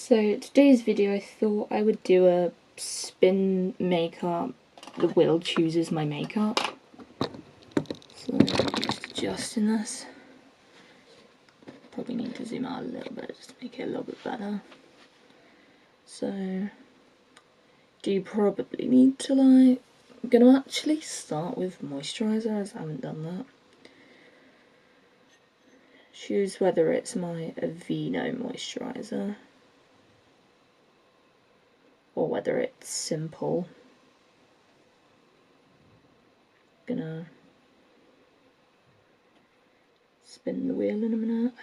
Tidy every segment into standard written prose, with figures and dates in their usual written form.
So today's video I thought I would do a spin makeup. The wheel chooses my makeup. So I'm just adjusting this. Probably need to zoom out a little bit just to make it a little bit better. So do you probably need to I'm gonna actually start with moisturiser as I haven't done that. Choose whether it's my Aveeno moisturiser or whether it's simple. Gonna spin the wheel in a minute.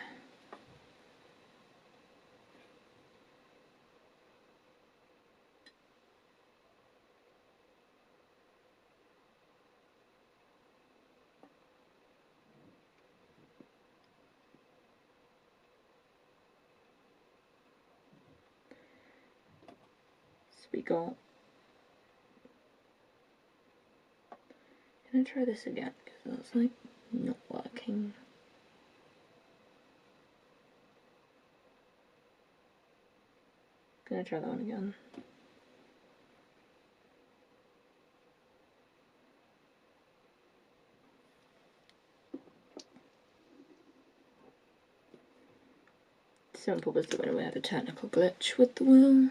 So we got. Can I try this again? Because that's like not working. Gonna try that one again. Simple was the winner. We had a technical glitch with the wheel.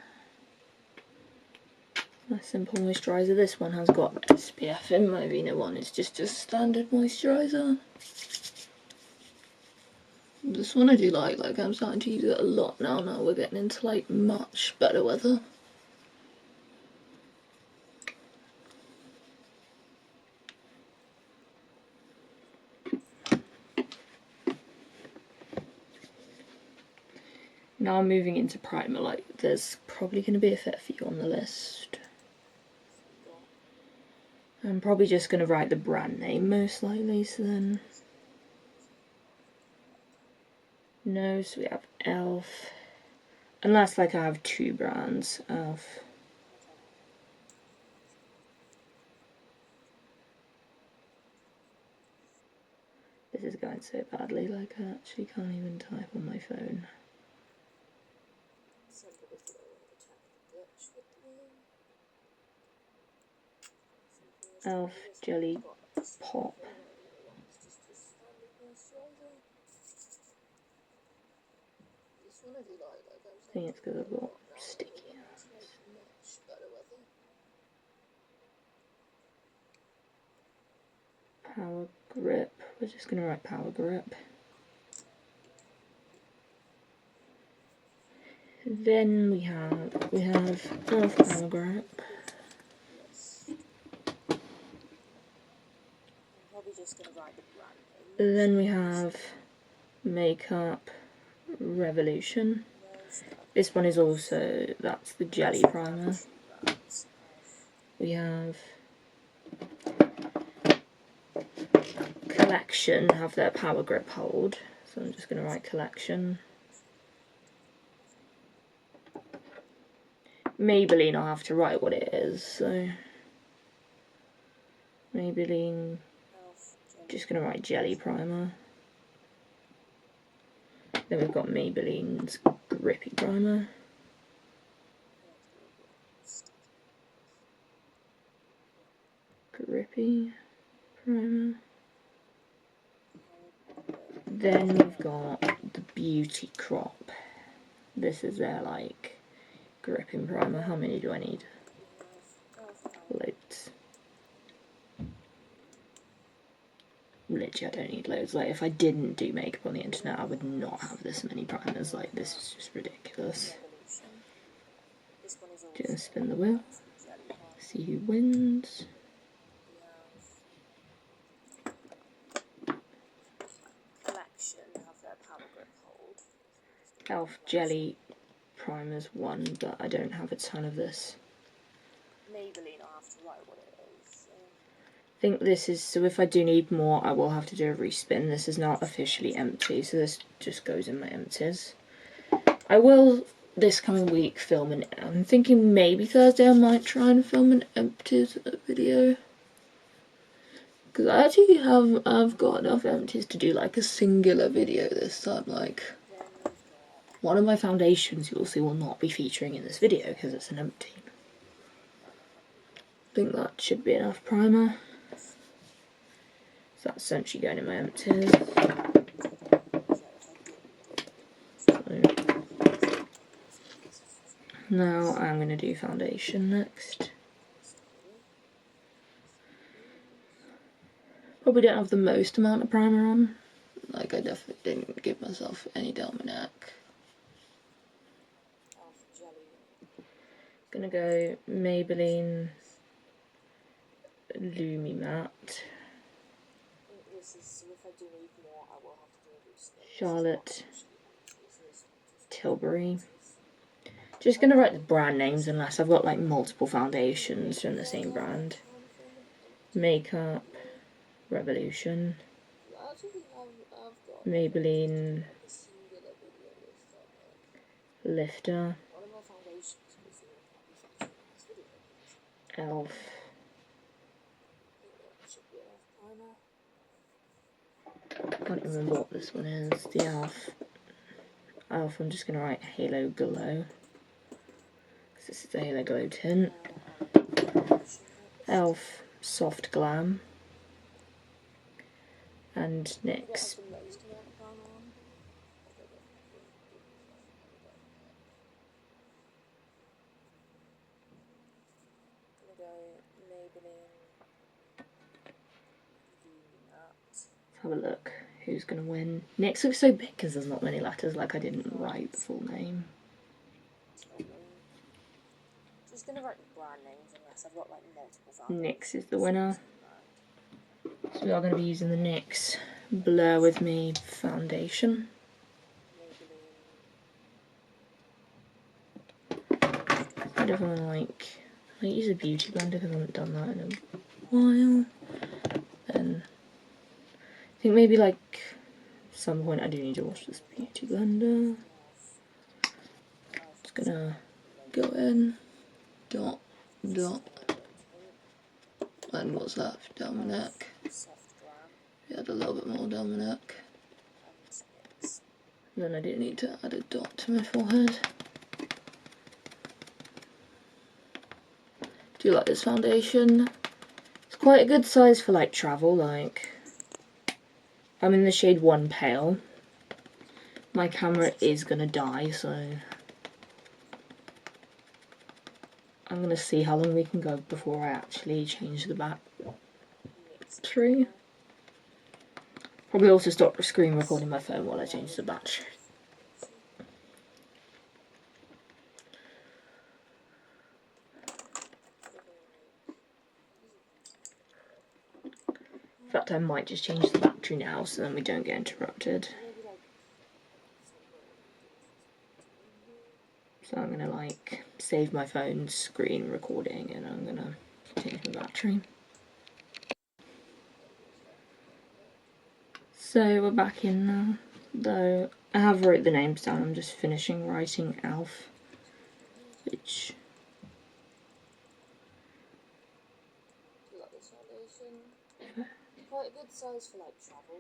My simple moisturiser. This one has got SPF in. My Aveeno one is just a standard moisturiser. This one I do like I'm starting to use it a lot now. Now we're getting into like much better weather. Now I'm moving into primer. Like there's probably going to be a fair few on the list. I'm probably just going to write the brand name most likely, so then... Nose, we have e.l.f. Unless like I have two brands, e.l.f. This is going so badly, like I actually can't even type on my phone. e.l.f. Jelly Pop. I think it's because I've got sticky hands. Power Grip. We're just going to write Power Grip. Then we have e.l.f. Power Grip. Then we have Makeup Revolution. This one is also, that's the jelly primer. We have Collection, have their Power Grip hold. So I'm just going to write Collection. Maybelline, I'll have to write what it is. So Maybelline, just going to write Jelly Primer. Then we've got Maybelline's Grippy Primer. Grippy Primer. Then we've got the Beauty Crop. This is their like gripping primer. How many do I need? Loads. Literally, I don't need loads. Like, if I didn't do makeup on the internet, I would not have this many primers. Like, this is just ridiculous. Just spin the wheel. See who wins. e.l.f. Jelly Primers one, but I don't have a ton of this. Maybelline, I'll have to write what it is. I think this is, so if I do need more, I will have to do a respin. This is not officially empty, so this just goes in my empties. I will, this coming week, film an, I'm thinking maybe Thursday I might try and film an empties video. Because I actually I've got enough empties to do like a singular video this time, like. one of my foundations you'll see will not be featuring in this video because it's an empty. I think that should be enough primer. So that's essentially going in my empties. Now I'm going to do foundation next. Probably don't have the most amount of primer on. Like, I definitely didn't give myself any down my neck. Gonna go Maybelline Lumi Matte. Charlotte Tilbury. Just gonna write the brand names unless I've got like multiple foundations from the same brand. Makeup Revolution. Maybelline Lifter. Elf. I can't remember what this one is. The Elf. Elf, I'm just going to write Halo Glow. Because this is the Halo Glow tint. Elf Soft Glam. And NYX have a look who's going to win. NYX looks so big because there's not many letters, like I didn't write the full name. Just going to write the brand names unless I've got like multiple foundations. NYX is the winner. So we are going to be using the NYX Blur With Me foundation. I definitely like use a beauty blender because I haven't done that in a while. Then I think maybe like at some point I do need to wash this beauty blender. Just gonna go in, dot, dot, and what's left down my neck. Add a little bit more down my neck. And then I do need to add a dot to my forehead. Do you like this foundation? It's quite a good size for like travel, like I'm in the shade 1 Pale. My camera is gonna die, so I'm gonna see how long we can go before I actually change the battery. Probably also stop screen recording my phone while I change the battery. In fact, I might just change the battery now so then we don't get interrupted. So I'm gonna like save my phone's screen recording and I'm gonna change my battery. So we're back in now, though I have wrote the names down, I'm just finishing writing Elf, which quite a good size for like travel.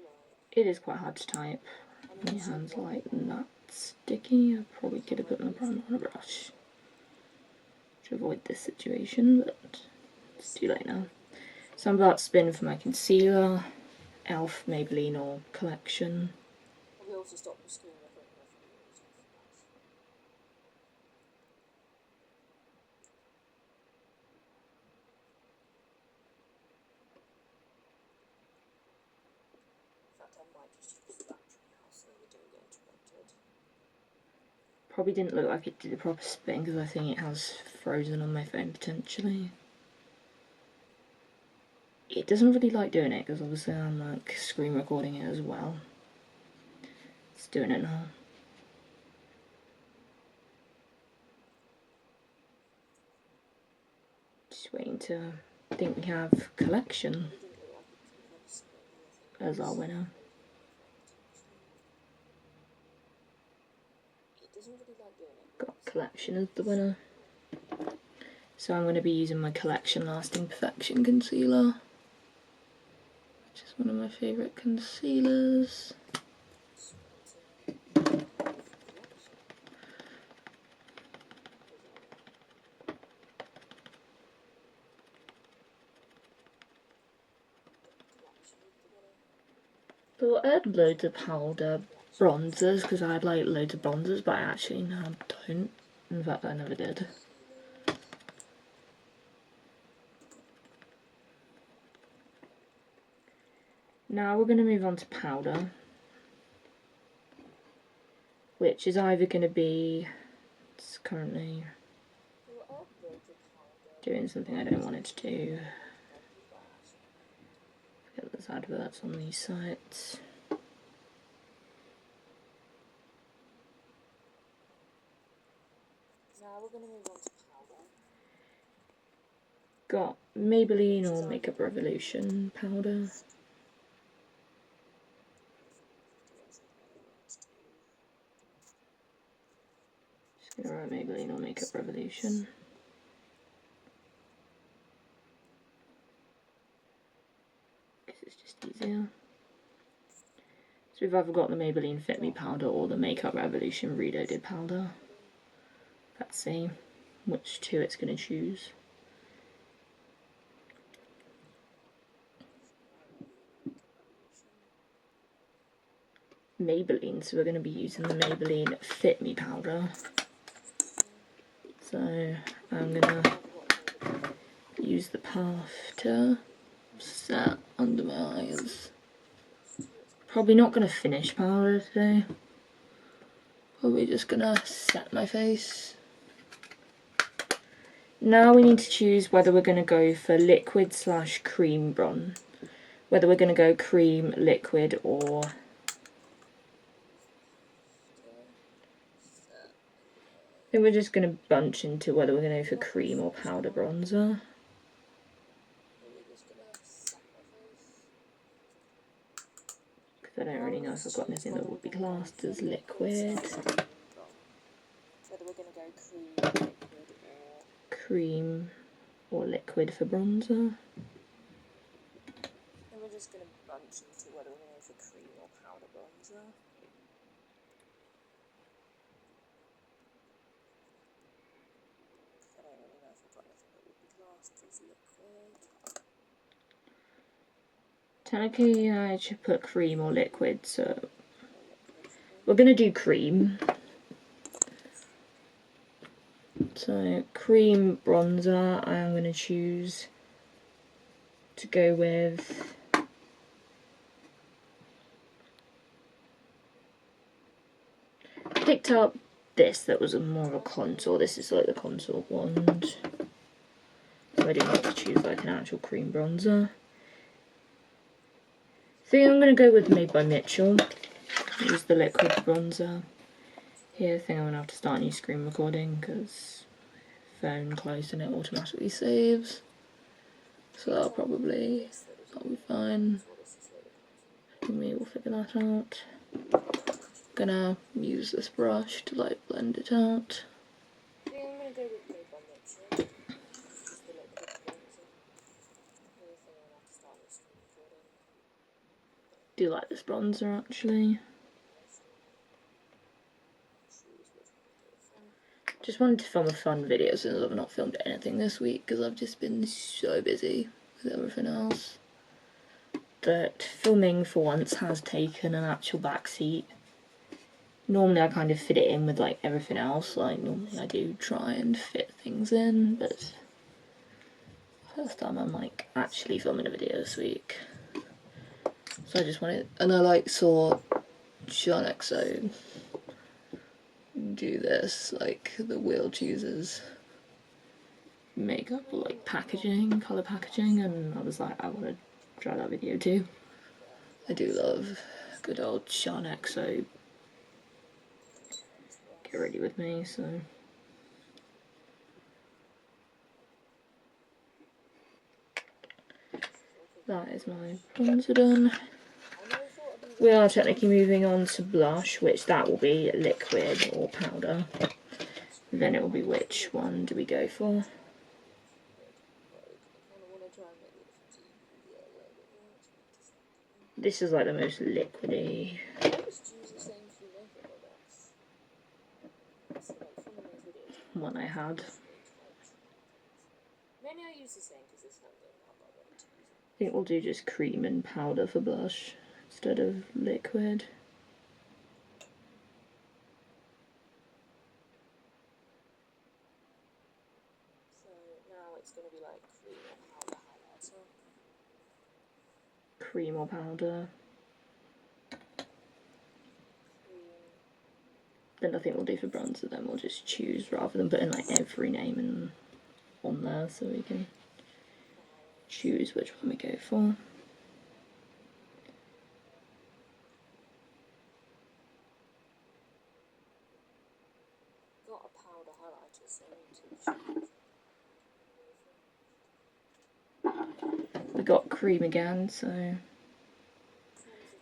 It is quite hard to type. My hands are like that sticky. I probably could have put my primer on a brush to avoid this situation, but it's too late now. So I'm about to spin for my concealer. Elf, Maybelline or Collection. Probably also stop the screen recording. Probably didn't look like it did a proper spin because I think it has frozen on my phone potentially. It doesn't really like doing it because obviously I'm like screen recording it as well. It's doing it now. Just waiting to think we have Collection as our winner. Got Collection as the winner. So I'm going to be using my Collection Lasting Perfection concealer, which is one of my favourite concealers. So I had loads of powder bronzers because I had like loads of bronzers, but I actually now don't. In fact, I never did. Now we're going to move on to powder, which is either going to be, it's currently doing something I don't want it to do. Get those adverts on these sites. Now we're going to move on to powder. Got Maybelline or Makeup Revolution powder. Just going to write Maybelline or Makeup Revolution. Because it's just easier. So we've either got the Maybelline Fit Me powder or the Makeup Revolution Reloaded powder. Let's see which two it's going to choose. Maybelline, so we're going to be using the Maybelline Fit Me powder. So I'm going to use the puff to set under my eyes. Probably not going to finish powder today. Probably just going to set my face. Now we need to choose whether we're going to go for liquid / cream bronze. Whether we're going to go cream, liquid, or I think we're just going to bunch into whether we're going to go for cream or powder bronzer. Because I don't really know if I've got anything that would be classed as liquid. Whether we're going to go cream or liquid for bronzer. And we're just going to bunch into whether we're going to go for cream or powder bronzer. I don't really know if I've got anything that would be classed as liquid. Technically, I should put cream or liquid, so we're going to do cream. So, cream bronzer, I am going to choose to go with picked up this that was more of a contour. This is like the contour wand. So I do not to choose like an actual cream bronzer. I think I'm going to go with Made by Mitchell. Use the liquid bronzer. Here I think I'm going to have to start a new screen recording because phone closed and it automatically saves. So that'll be fine. We will figure that out. Gonna use this brush to like blend it out. I think I'm gonna go with Made by Mitchell. Just the liquid bronzer. Do like this bronzer actually. Just wanted to film a fun video since I've not filmed anything this week because I've just been so busy with everything else that filming for once has taken an actual backseat. Normally I kind of fit it in with like everything else, like normally I do try and fit things in, but first time I'm like actually filming a video this week. So I just wanted, and I like saw Sean XO do this, like the Wheel Choosers makeup or like packaging, colour packaging, and I was like, I want to try that video too. I do love good old Sean XO. Get ready with me, so. That is my bronzer done. We are technically moving on to blush, which that will be liquid or powder. Then it will be which one do we go for. This is like the most liquidy. One I had. I think we'll do just cream and powder for blush. It's instead of liquid. So now it's going to be like cream or powder highlighter. Cream or powder. Then I think we'll do for bronzer, then we'll just choose rather than putting like every name on there, so we can choose which one we go for. Got a powder highlighter, so I need to choose. We got cream again, so I'm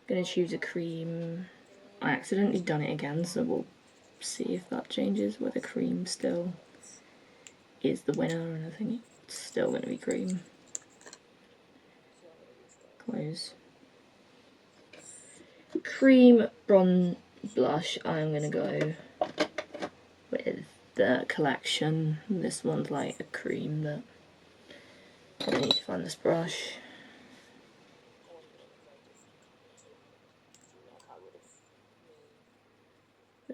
gonna choose a cream. I accidentally done it again, so we'll see if that changes, whether cream still is the winner, and I think it's still going to be cream. Close. Cream bronze blush, I'm going to go with the Collection. This one's like a cream that I need to find this brush.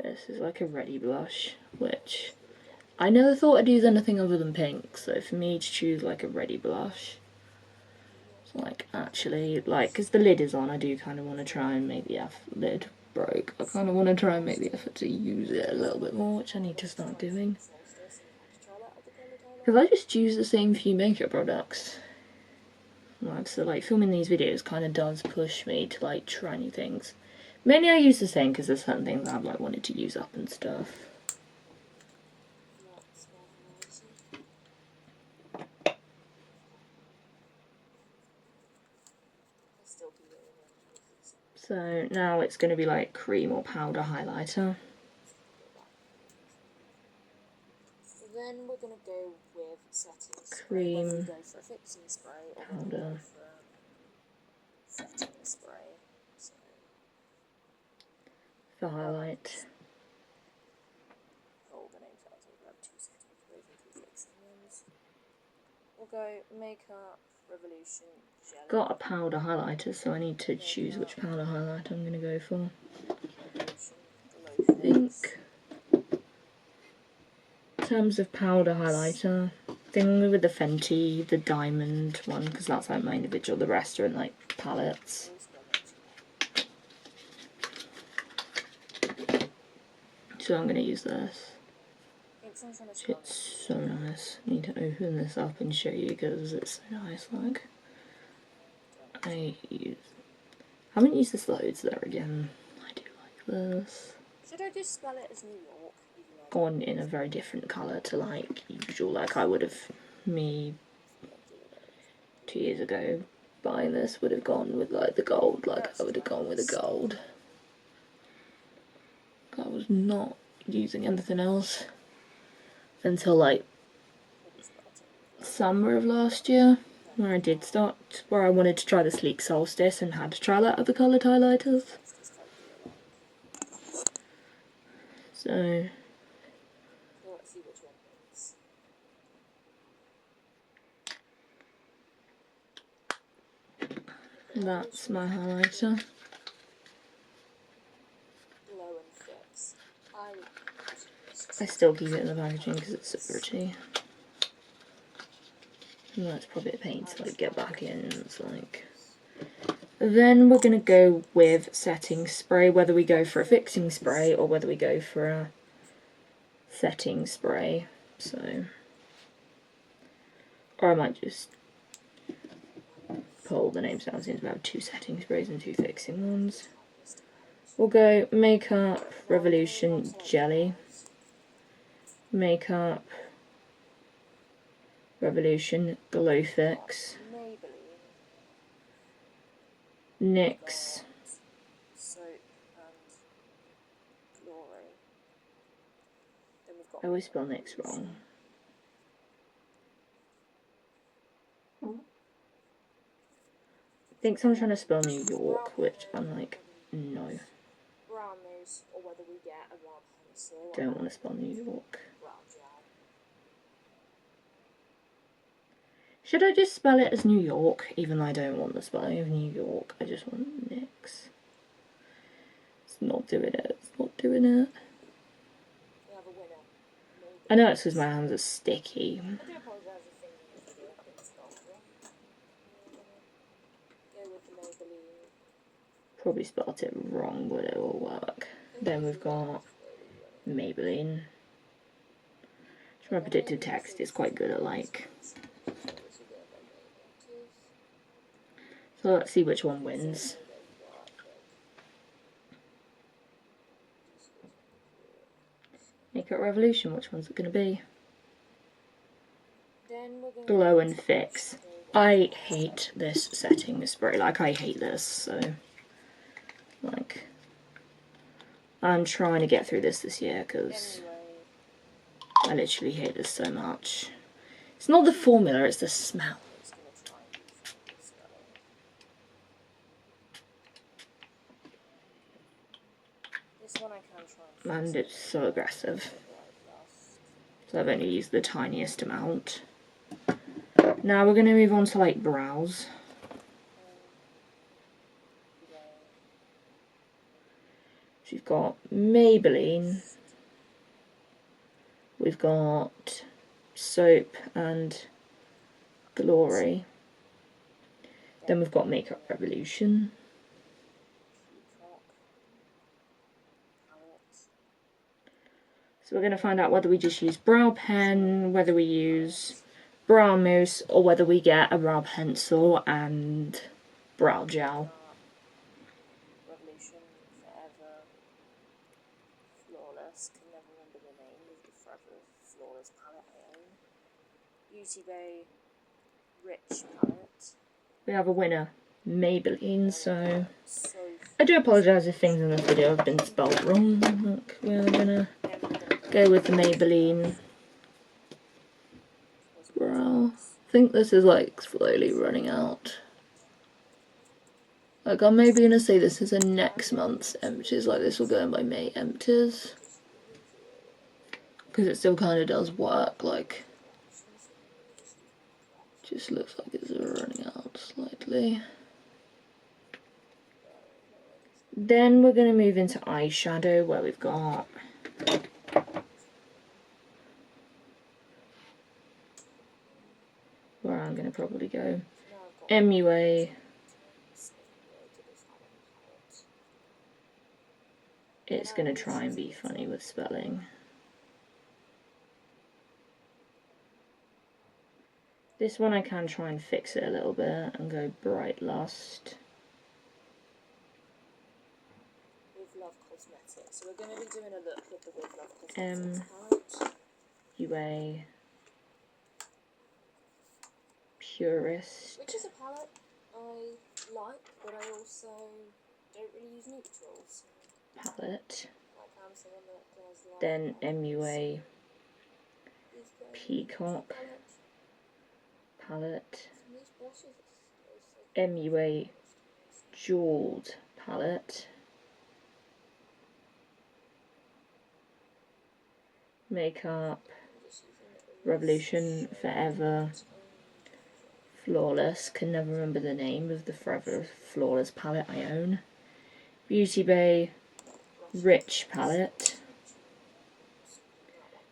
This is like a ready blush, which I never thought I'd use anything other than pink, so for me to choose like a ready blush, it's like actually, like, because the lid is on, I do kind of want to try and make the lid broke. I kind of want to try and make the effort to use it a little bit more, which I need to start doing. Because I just use the same few makeup products. Like, so like filming these videos kind of does push me to like try new things. Mainly I use the same because there's certain things I've like wanted to use up and stuff. So now it's going to be like cream or powder highlighter. Then we're going to go with setting spray. Cream, whether we go for a fixing spray or whether we go for a setting spray. So for highlight. Oh, the name's out. We'll grab 2 setting sprays and 2 fixing ones. We'll go Makeup Revolution Jelly. Got a powder highlighter, so I need to choose which powder highlighter I'm going to go for. I think in terms of powder highlighter, I think I'm going to go with the Fenty, the diamond one, because that's like my individual. The rest are in like palettes. So I'm going to use this. It's so nice. I need to open this up and show you because it's so nice. Like, I haven't used this loads there again. I do like this. Should I just spell it as New York? Gone in a very different colour to like usual. Like I would have, me 2 years ago buying this would have gone with like the gold. Like I would have gone with the gold. I was not using anything else until like summer of last year, where I did start, where I wanted to try the Sleek Solstice and had to try that other coloured highlighters. So let's see which one it is. That's my highlighter. Glow and Fix. I still keep it in the packaging because it's so pretty. And that's probably a pain to like get back in. It's like. Then we're gonna go with setting spray, whether we go for a fixing spray or whether we go for a setting spray. So, or I might just pull the names down since we have 2 setting sprays and 2 fixing ones. We'll go Makeup Revolution Jelly, Makeup Revolution Glow Fix, NYX Soap and Glory. Then we've got I always spell NYX wrong. I think someone's trying to spell New York, which I'm like, no. Brown nose, or whether we get a brown pencil. Don't want to spell New York. Brown gel. Should I just spell it as New York, even though I don't want the spelling of New York? I just want NYX. It's not doing it. It's not doing it. We have a winner. I know it's because my hands are sticky. I do apologise if things in this video have been spelled wrong. Go with the Maybelline. Probably spelled it wrong, but it will work. Then we've got Maybelline. My predictive text is quite good at like. So let's see which one wins. Makeup Revolution, which one's it going to be? Glow and Fix. I hate this setting spray, like I hate this, so like I'm trying to get through this year because I literally hate this so much. It's not the formula, it's the smell. And it's so aggressive. So I've only used the tiniest amount. Now we're going to move on to like brows. So we've got Maybelline. We've got Soap and Glory. Then we've got Makeup Revolution. So we're going to find out whether we just use brow pen, whether we use brow mousse, or whether we get a brow pencil and brow gel. Revolution, Forever, Flawless, can never remember the name of the Forever Flawless palette I own. Beauty Bay, Rich palette. We have a winner, Maybelline, so I do apologise if things in this video have been spelled wrong. Look, we're going to go with the Maybelline brow. I think this is like slowly running out. Like I'm maybe going to say this is a next month's empties, like this will go in by May empties. Because it still kind of does work, like just looks like it's running out slightly. Then we're going to move into eyeshadow where we've got where I'm going to probably go MUA. It's going to try and be funny with spelling. This one I can try and fix it a little bit and go Bright Lust. With Love Cosmetics. So we're going to be doing a look with the With Love Cosmetics palette. UA Purist. Which is a palette I like, but I also don't really use neutrals. Palette. Then MUA Peacock palette. MUA Jeweled palette. Makeup Revolution Forever Flawless. Can never remember the name of the Forever Flawless palette I own. Beauty Bay Rich palette.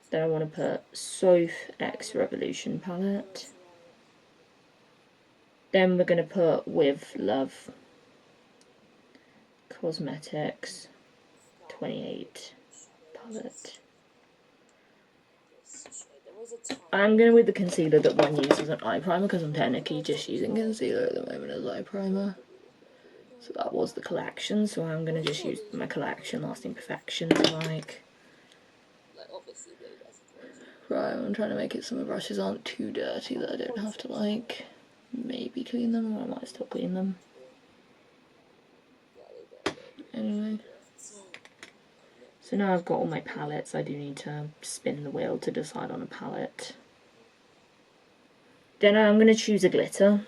Then I want to put Soap X Revolution palette. Then we're going to put With Love Cosmetics 28 palette. I'm going with the concealer that one uses as an eye primer because I'm technically just using concealer at the moment as eye primer. So that was the collection, so I'm going to just use my collection Lasting Perfection to like... Right, I'm trying to make it so my brushes aren't too dirty that I don't have to like maybe clean them, or I might still clean them. Anyway. So now I've got all my palettes, I do need to spin the wheel to decide on a palette. Then I'm going to choose a glitter.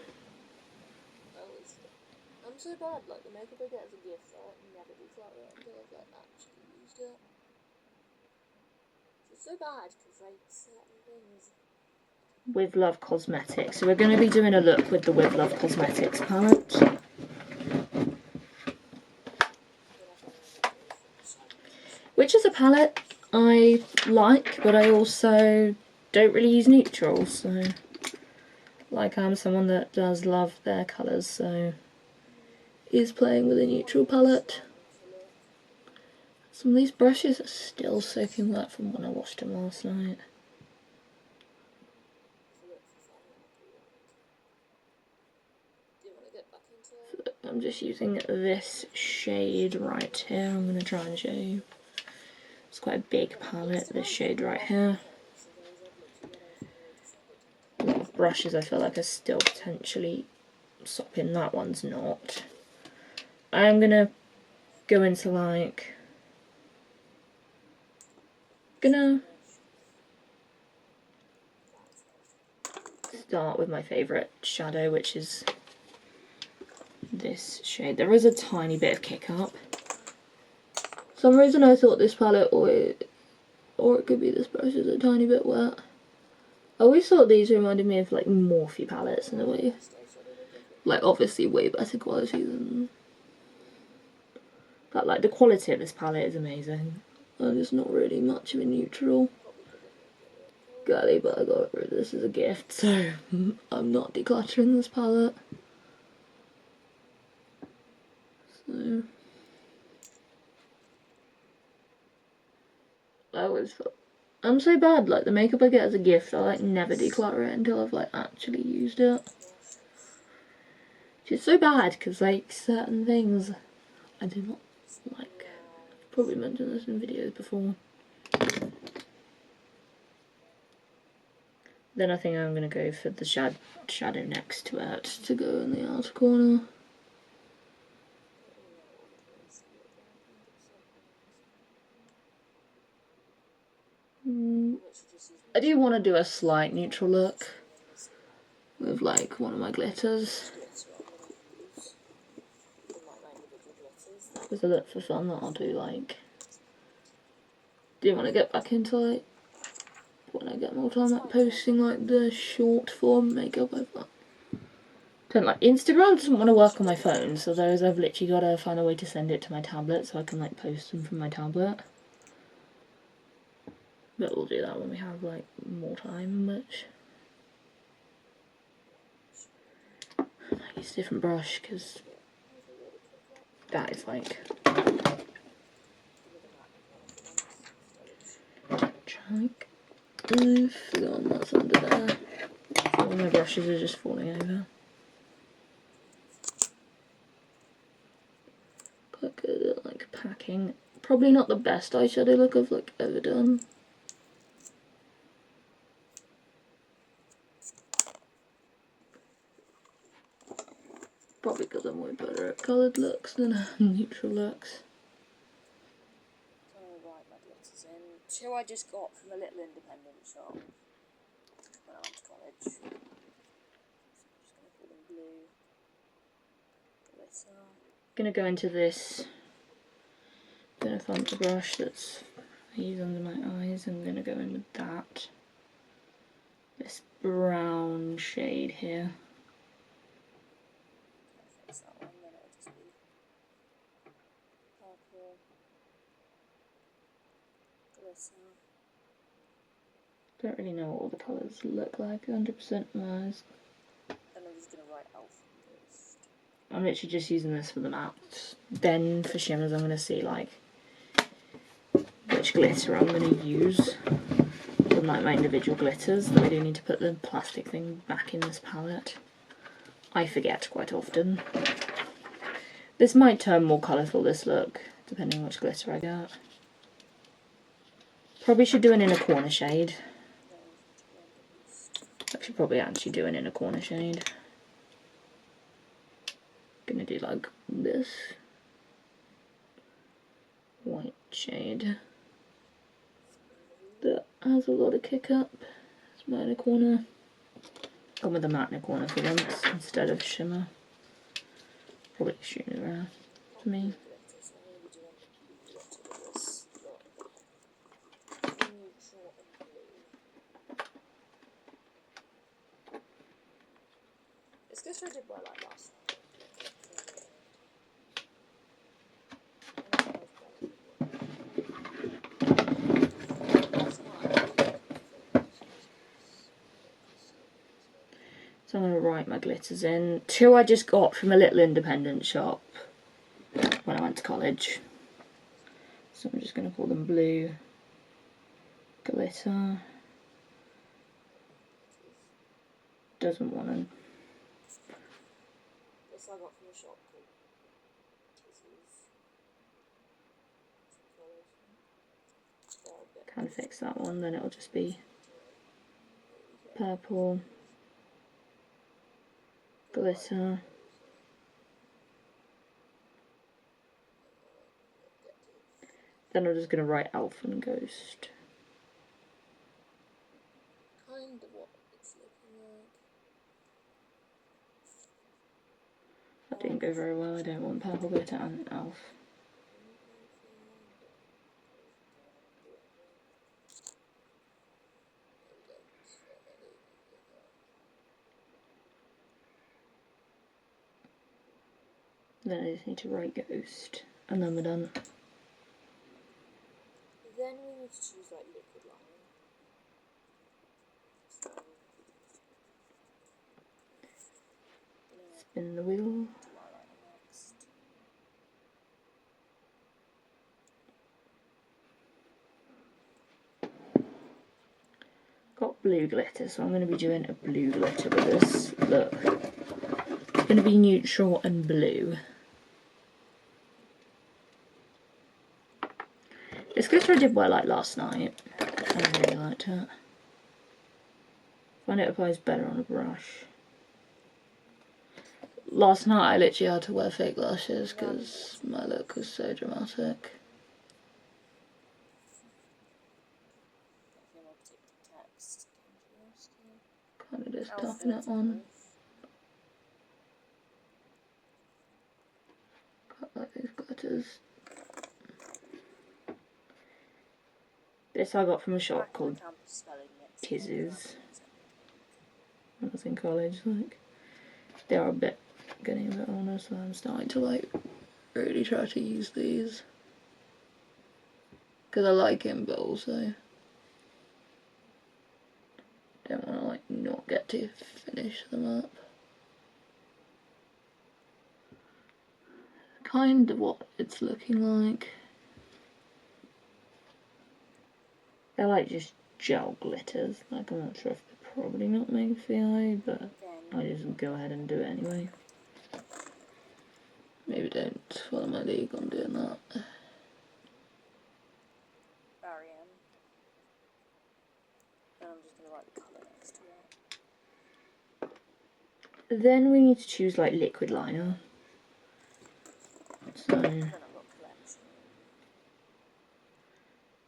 I'm so bad, like the makeup I get as a gift, I never do that until I've like actually used it. It's so bad because like certain things. With Love Cosmetics. So we're going to be doing a look with the With Love Cosmetics palette. palette I like, but I also don't really use neutrals, so like I'm someone that does love their colours, so is playing with a neutral palette. Some of these brushes are still soaking wet from when I washed them last night. So I'm just using this shade right here. I'm going to try and show you. It's quite a big palette, this shade right here. A lot of brushes I feel like are still potentially sopping. That one's not. I'm going to go into like... Gonna start with my favourite shadow, which is this shade. There is a tiny bit of kick up. For some reason I thought this palette, or it could be this brush, is a tiny bit wet. I always thought these reminded me of like Morphe palettes in a way. Like obviously way better quality than... But like the quality of this palette is amazing. And it's not really much of a neutral. Golly, but I got rid of this as a gift, so I'm not decluttering this palette. So I'm so bad, like the makeup I get as a gift, I like never declutter it until I've like actually used it. Which is so bad, because like certain things I do not like. I've probably mentioned this in videos before. Then I think I'm going to go for the shadow next to it to go in the outer corner. I do want to do a slight neutral look with like one of my glitters. With a look for fun that I'll do like... Do you want to get back into like... When I get more time like posting like the short form makeup I've got. Don't like... Instagram doesn't want to work on my phone, so those I've literally got to find a way to send it to my tablet so I can like post them from my tablet. But we'll do that when we have like more time, which... I use a different brush because that is like... Chunk. I've forgotten what's under there. All my brushes are just falling over. Quite good at like packing. Probably not the best eyeshadow look I've like ever done. Probably because I'm way better at coloured looks than neutral looks. I'm going to write my glitters in. Two I just got from a little independent shop when I went to college. So I'm just going to call them blue glitter. Gonna go into this Viniform brush that's I use under my eyes. I'm gonna go in with that. This brown shade here. Fix that one, then it'll just be purple glitter. Don't really know what all the colours look like 100% on my eyes. Then I'm just going to write elf first. I'm literally just using this for the mattes. Then for shimmers I'm going to see like which glitter I'm going to use with like my individual glitters. Though I do need to put the plastic thing back in this palette. I forget quite often. This might turn more colourful, this look, depending on which glitter I get. Probably should do an inner corner shade. I should probably actually do an inner corner shade. Gonna do like this white shade that has a lot of kick up. It's my inner corner. Gone with a matte inner corner for once instead of shimmer. Probably extremely rare for me. It's this I did well like last So I'm going to write my glitters in. 2 I just got from a little independent shop when I went to college. So I'm just going to call them blue glitter. Doesn't want to. This I got from a shop called Kisses. Can fix that one, then it'll just be purple glitter. Then I'm just going to write Elf and Ghost. Kind of what it's looking like. That didn't go very well. I don't want purple glitter and Elf. Then I just need to write Ghost, and then we're done. Then we need to choose like liquid liner. So, spin the wheel. Do eyeliner next. Got blue glitter, so I'm going to be doing a blue glitter with this. Look, it's going to be neutral and blue. This glitter I did wear like last night. I really liked it. I find it applies better on a brush. Last night I literally had to wear fake lashes because my look was so dramatic. Kind of just tapping it on. Quite like these glitters. This I got from a shop called Kisses when I was in college. Like, they are getting a bit older, so I'm starting to like really try to use these because I like him, but also don't want to like not get to finish them up. Kind of what it's looking like. They're like just gel glitters. Like, I'm not sure if they're probably not made for the eye, but I just go ahead and do it anyway. Maybe don't follow my lead on doing that. Ariane. And I'm just going to write the colour next to it. Then we need to choose like liquid liner. So then I've got collection.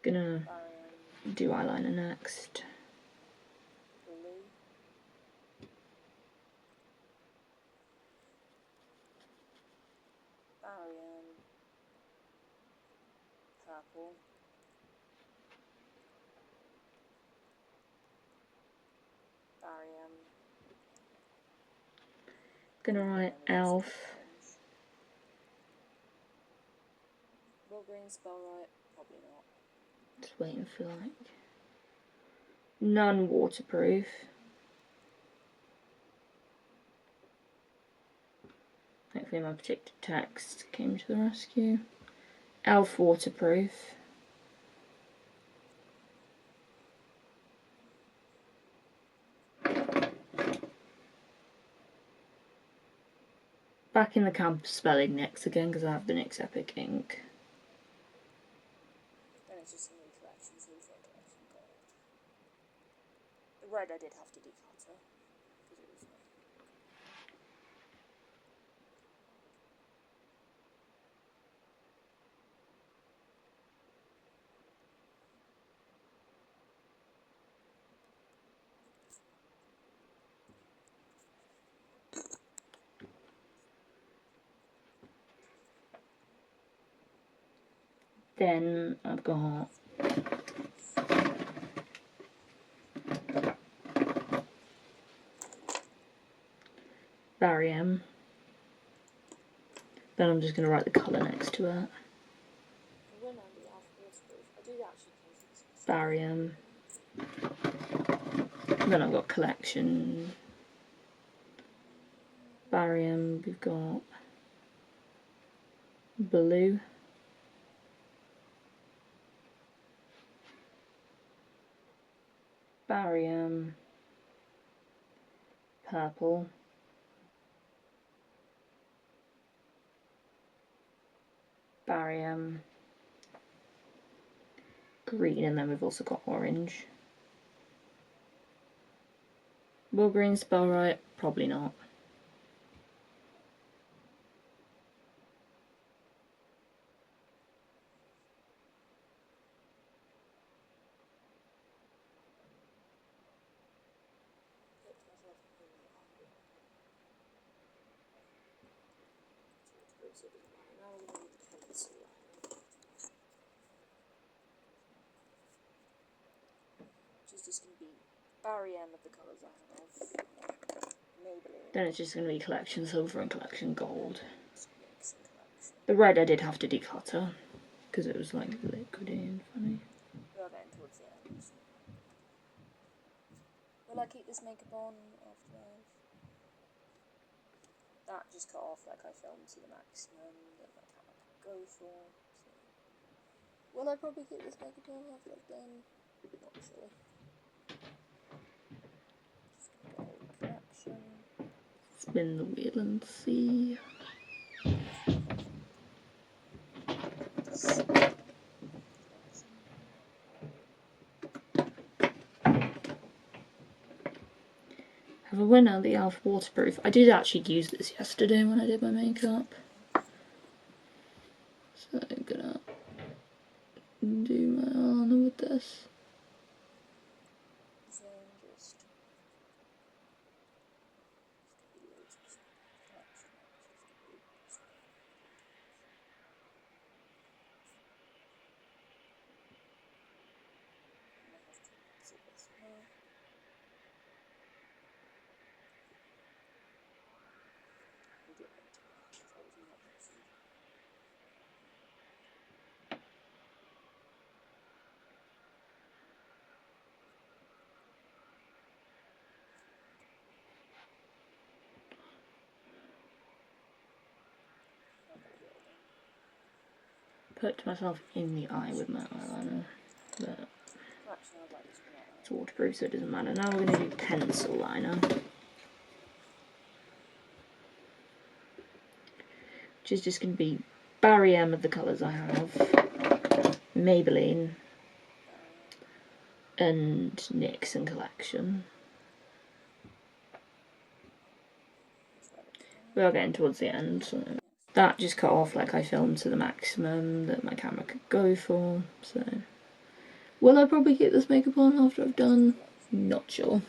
Gonna do eyeliner next. Blue. Ariane. Purple. Ariane. Gonna write Elf. Will green spell right? Probably not. Just waiting for like non-waterproof. Hopefully my predicted text came to the rescue. Elf waterproof. Back in the campus spelling NYX again because I have the NYX Epic ink. Then it's just a new collection, so we take collection. The red I did have to declutter because it was not. Then I've got Barium. Then I'm just going to write the colour next to it. Barium. Then I've got collection. barium, we've got blue, barium, purple, barium, green, and then we've also got orange. Will green spell right? Probably not. Which is just going to be barium of the colours I have. Maybelline. Then it's just going to be collection silver and collection gold. Mix and collection. The red I did have to declutter because it was like liquidy and funny. We are getting towards the end. Will I keep this makeup on after that just cut off like I filmed to the maximum that my camera could go for. So. Will I probably keep this makeup on after I've done? Not sure. Just gonna go collection. Spin the wheel and see. Have a winner, the e.l.f. waterproof. I did actually use this yesterday when I did my makeup. So I'm gonna do my eyeliner with this. So just Put myself in the eye with my eyeliner, but it's waterproof so it doesn't matter. Now we're going to do pencil liner, which is just going to be barium of the colours I have, Maybelline, and NYX and collection. We are getting towards the end, so that just cut off like I filmed to the maximum that my camera could go for. So will I probably keep this makeup on after I've done? Not sure.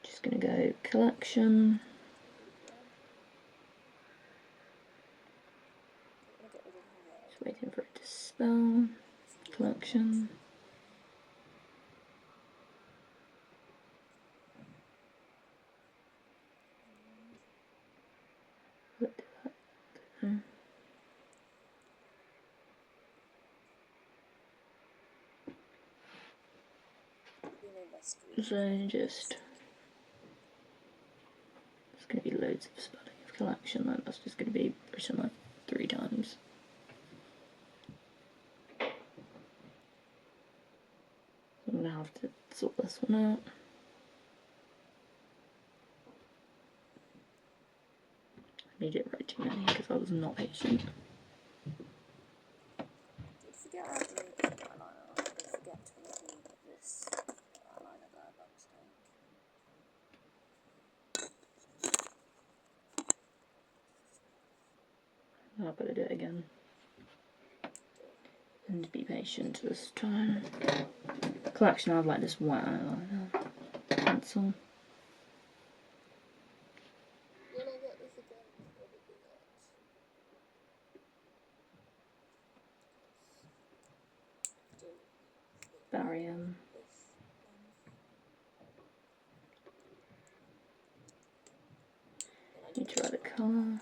Just gonna go collection. Just waiting for it to spell. Collection. So just, it's going to be loads of spelling of collection, like that's just going to be written like 3 times. So I'm going to have to sort this one out. I made it right too many because I was not patient. Did forget I had to make an eyeliner. I did forget to include this eyeliner there by mistake. I've got to do it again. And be patient this time. Collection, I have like this white eyeliner pencil. Will I get this again? Probably not. Barium. Need to write a colour.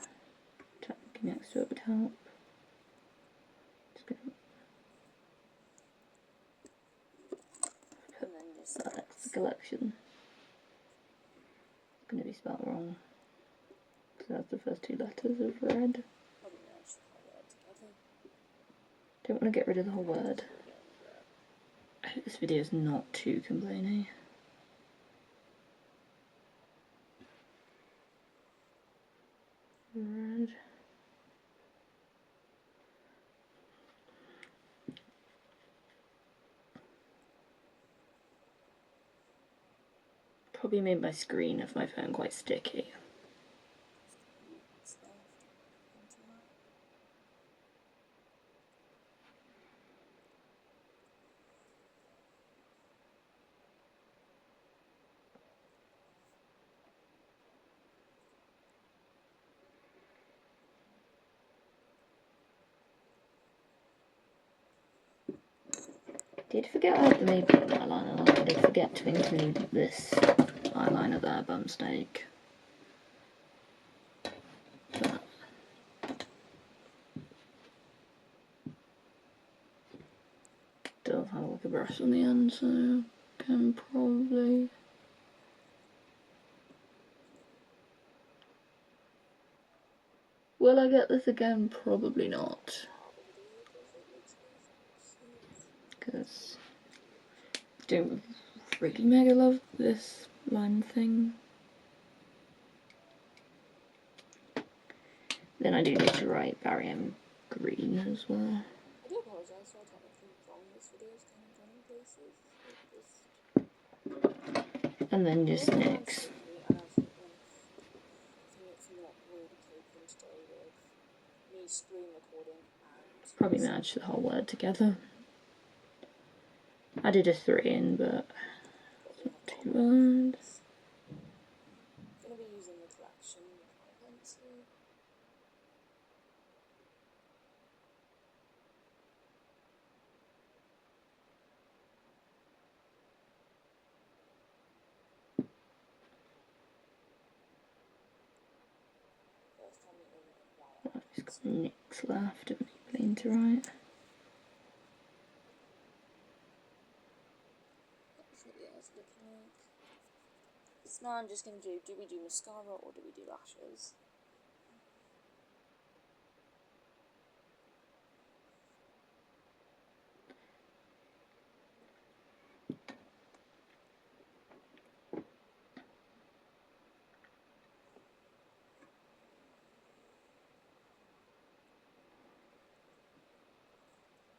Technically next to it would help. Just gonna put that next to the collection. It's going to be spelled spelled wrong. So that's the first two letters of red. Probably merge the whole word together. Don't want to get rid of the whole word. I hope this video is not too complaining. Red. Probably made my screen of my phone quite sticky. Did forget I had the Maybelline eyeliner, like I did forget to include this eyeliner there, by mistake. But does have like a brush on the end, so can probably. Will I get this again? Probably not. Because I don't really mega love this line thing. Then I do need to write Barium green as well. I do apologise for technically wrong this video is kind of places. And then just next. And I think it's not really coping today with me screen recording and Probably match the whole word together. I did a 3 in, but it's not too bad. I'm going to be using the collection pencil. I've got nicks left of Maybelline to write. That's what the eyes looking like. So now I'm just going to do we do mascara or do we do lashes?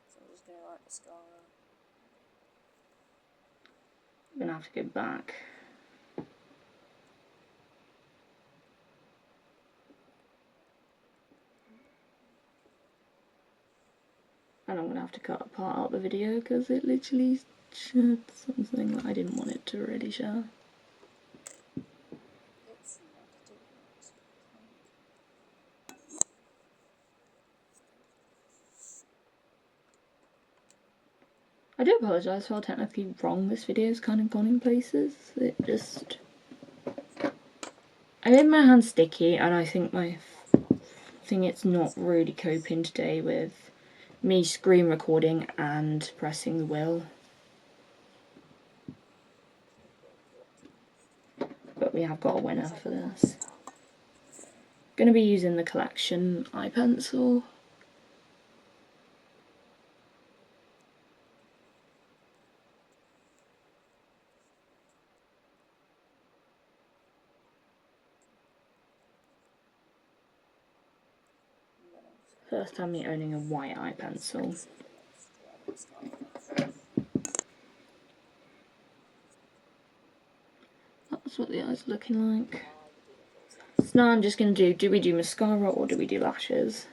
So I'm just going to write mascara. I'm gonna have to go back. And I'm gonna have to cut part out the video because it literally showed something that I didn't want it to really show. I do apologise for how technically wrong this video has kind of gone in places. It just... I made my hand sticky and I think it's not really coping today with me screen recording and pressing the wheel. But we have got a winner for this. Going to be using the collection eye pencil. First time me owning a white eye pencil. That's what the eye's looking like. So now I'm just going to do we do mascara or do we do lashes?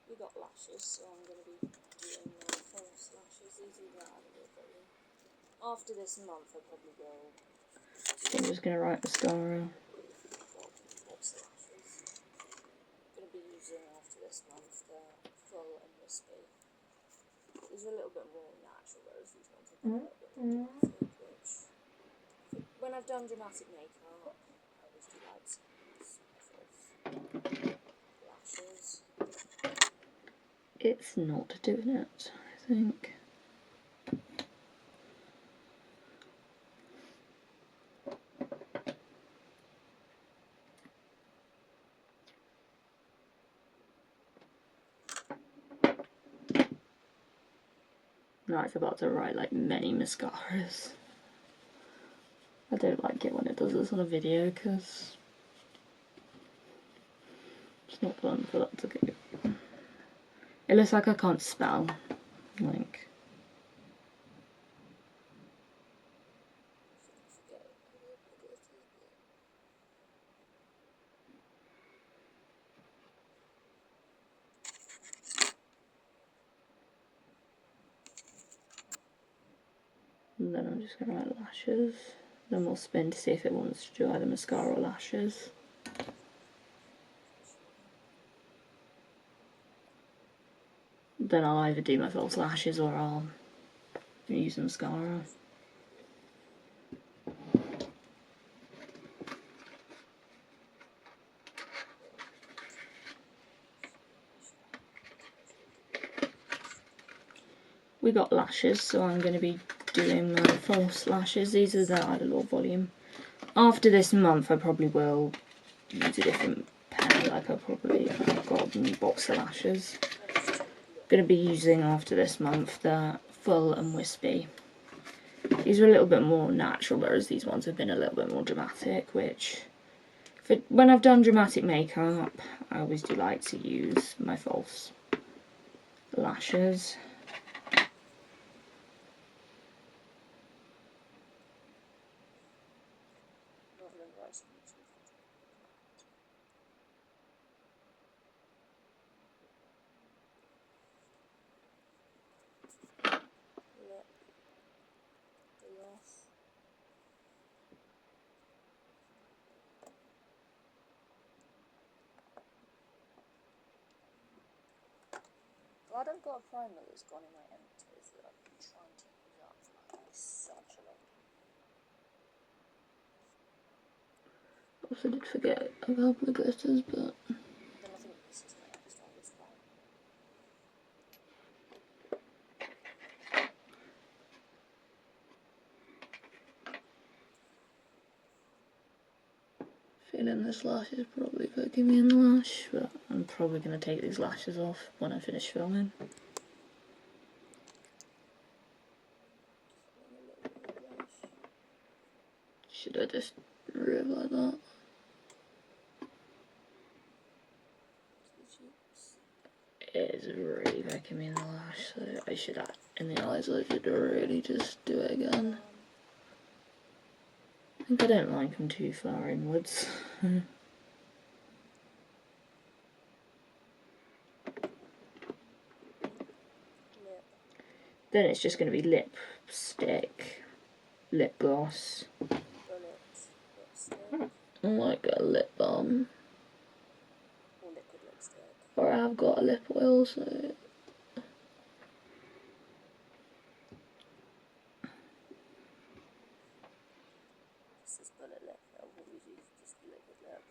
We got lashes, so I'm going to be doing false lashes. These are the after this month I probably will. So I'm just going to write mascara. False lashes. I'm going to be using after this month the full and wispy. These are a little bit more natural, whereas these ones are a little bit more dramatic, which when I've done dramatic makeup I always do like some false lashes. it's not doing it, I think. Now it's about to write like many mascaras. I don't like it when it does this on a video because it's not fun for that to go. It looks like I can't spell. Like. And then I'm just going to write lashes. Then we'll spin to see if it wants to do either mascara or lashes. Then I'll either do my false lashes or I'll use mascara. We got lashes, so I'm going to be doing my false lashes. These are the Idolore volume. After this month, I probably will use a different pen. Like I've got a box of lashes. Going to be using after this month the Full and Wispy. These are a little bit more natural, whereas these ones have been a little bit more dramatic. Which, when I've done dramatic makeup, I always do like to use my false lashes. I don't got a primer that's gone in my empties that I've been trying to use up for like such a long time. I also did forget about my glitters, but Then I think this is my next oldest primer. feeling this lash is probably poking me in the lash, but I'm probably going to take these lashes off when I finish filming. Should I just rib like that? It is really poking me in the lash, so I should add in the eyes, I should really just do it again. I think I don't like them too far inwards. Then it's just going to be lipstick, lip gloss, like a lip balm, or liquid lipstick. Or I've got a lip oil, so This is bullet lip, I'll always use just liquid lip.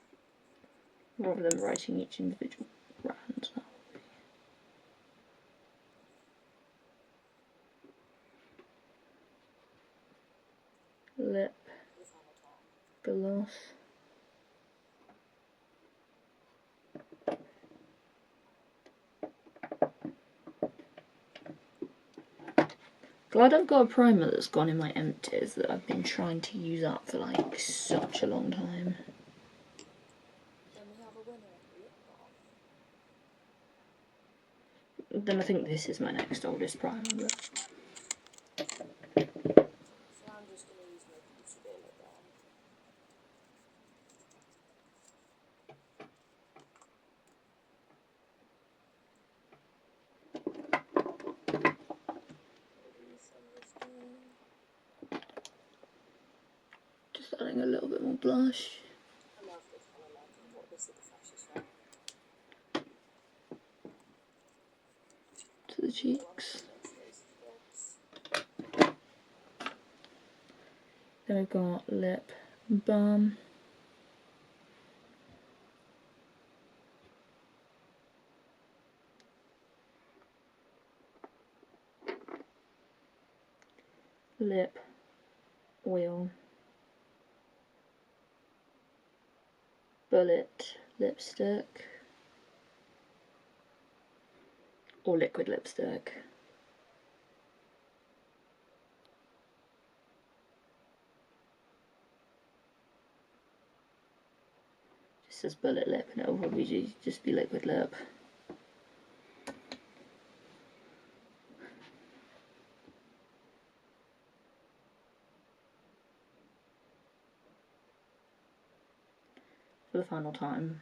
rather than writing each individual brand. Lip gloss. Glad I've got a primer that's gone in my empties that I've been trying to use up for like such a long time. Then we have a winner of lip balm. Then I think this is my next oldest primer. But So I'm just going to use my Beauty Bay lip balm. just adding a little bit more blush. I love this colour, like I bought this at the fashion shop. To the cheeks. Then we've got lip balm. lip oil, bullet lipstick, or liquid lipstick. Just says bullet lip and it'll probably just be liquid lip. For the final time.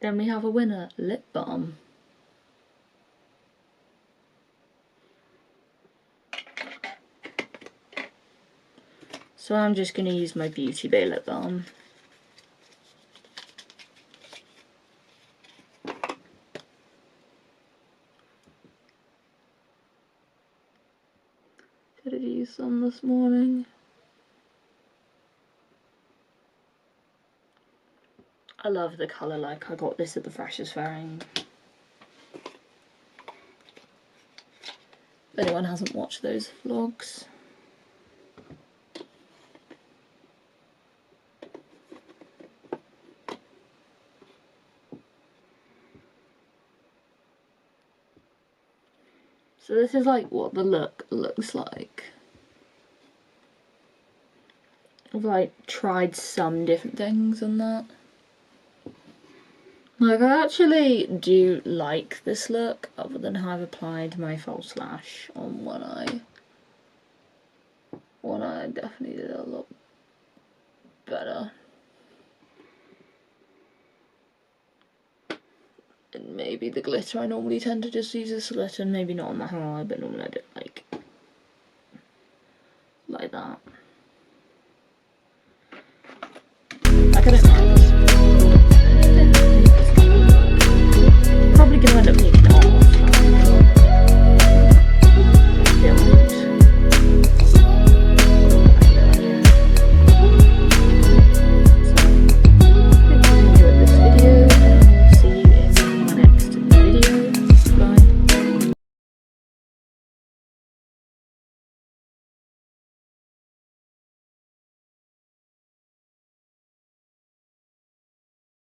Then we have a winner, lip balm. So I'm just going to use my Beauty Bay lip balm. Could have used some this morning. I love the colour, like I got this at the Freshers' Fairing. If anyone hasn't watched those vlogs. So this is like what the look looks like. I've like tried some different things and that. Like I actually do like this look, other than how I've applied my false lash on one eye. One eye definitely did a lot better. And maybe the glitter, I normally tend to just use this glitter, maybe not on the whole eye, but normally I don't like